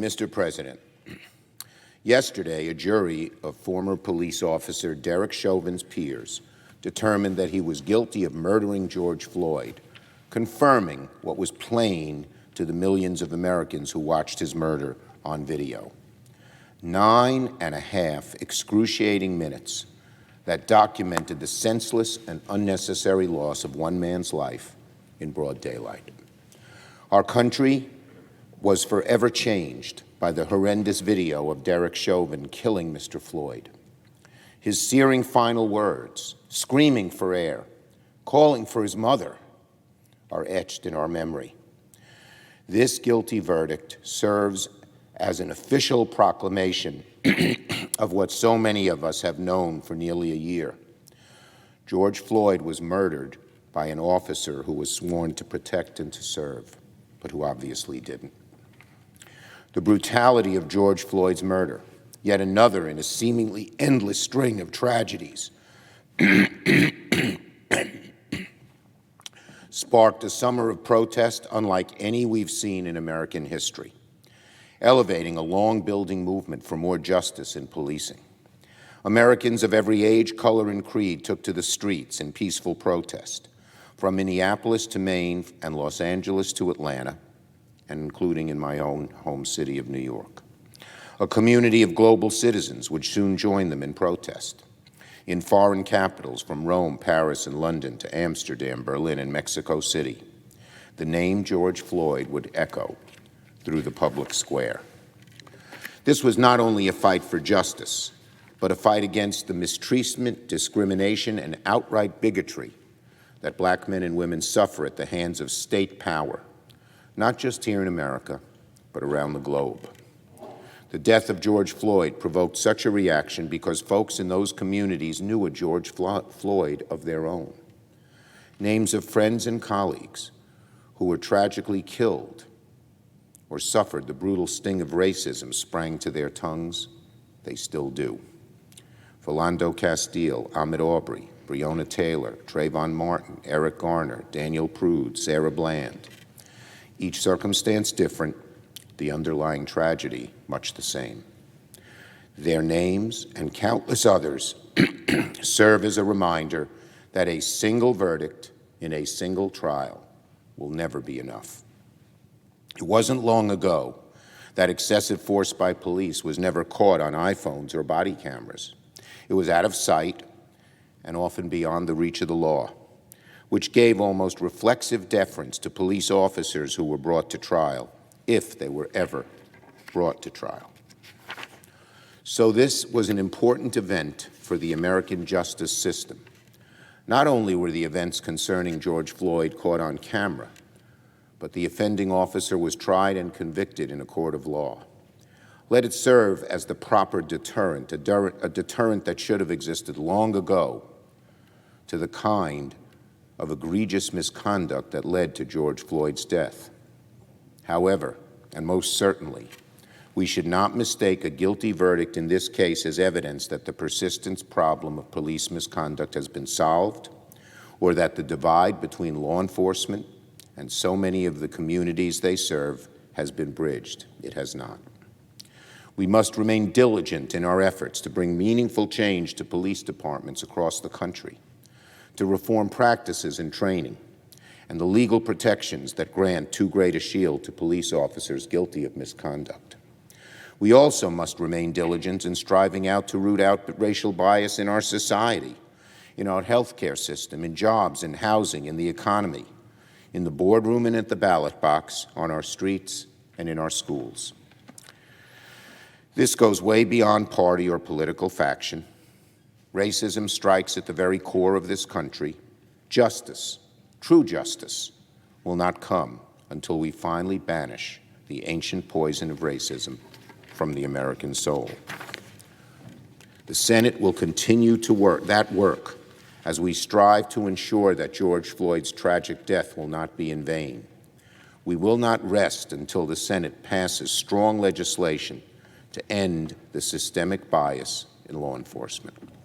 Mr. President, yesterday a jury of former police officer Derek Chauvin's peers determined that he was guilty of murdering George Floyd, confirming what was plain to the millions of Americans who watched his murder on video. 9.5 excruciating minutes that documented the senseless and unnecessary loss of one man's life in broad daylight. Our country was forever changed by the horrendous video of Derek Chauvin killing Mr. Floyd. His searing final words, screaming for air, calling for his mother, are etched in our memory. This guilty verdict serves as an official proclamation of what so many of us have known for nearly a year. George Floyd was murdered by an officer who was sworn to protect and to serve, but who obviously didn't. The brutality of George Floyd's murder, yet another in a seemingly endless string of tragedies, sparked a summer of protest unlike any we've seen in American history, elevating a long-building movement for more justice in policing. Americans of every age, color, and creed took to the streets in peaceful protest, from Minneapolis to Maine and Los Angeles to Atlanta, and including in my own home city of New York. A community of global citizens would soon join them in protest. In foreign capitals from Rome, Paris, and London to Amsterdam, Berlin, and Mexico City, the name George Floyd would echo through the public square. This was not only a fight for justice, but a fight against the mistreatment, discrimination, and outright bigotry that Black men and women suffer at the hands of state power, not just here in America, but around the globe. The death of George Floyd provoked such a reaction because folks in those communities knew a George Floyd of their own. Names of friends and colleagues who were tragically killed or suffered the brutal sting of racism sprang to their tongues. They still do. Philando Castile, Ahmaud Arbery, Breonna Taylor, Trayvon Martin, Eric Garner, Daniel Prude, Sarah Bland. Each circumstance different, the underlying tragedy much the same. Their names and countless others serve as a reminder that a single verdict in a single trial will never be enough. It wasn't long ago that excessive force by police was never caught on iPhones or body cameras. It was out of sight and often beyond the reach of the law, which gave almost reflexive deference to police officers who were brought to trial, if they were ever brought to trial. So this was an important event for the American justice system. Not only were the events concerning George Floyd caught on camera, but the offending officer was tried and convicted in a court of law. Let it serve as the proper deterrent, a deterrent that should have existed long ago to the kind of egregious misconduct that led to George Floyd's death. However, and most certainly, we should not mistake a guilty verdict in this case as evidence that the persistent problem of police misconduct has been solved, or that the divide between law enforcement and so many of the communities they serve has been bridged. It has not. We must remain diligent in our efforts to bring meaningful change to police departments across the country, to reform practices and training, and the legal protections that grant too great a shield to police officers guilty of misconduct. We also must remain diligent in striving out to root out racial bias in our society, in our healthcare system, in jobs, in housing, in the economy, in the boardroom and at the ballot box, on our streets and in our schools. This goes way beyond party or political faction. Racism strikes at the very core of this country. Justice, true justice, will not come until we finally banish the ancient poison of racism from the American soul. The Senate will continue to work as we strive to ensure that George Floyd's tragic death will not be in vain. We will not rest until the Senate passes strong legislation to end the systemic bias in law enforcement.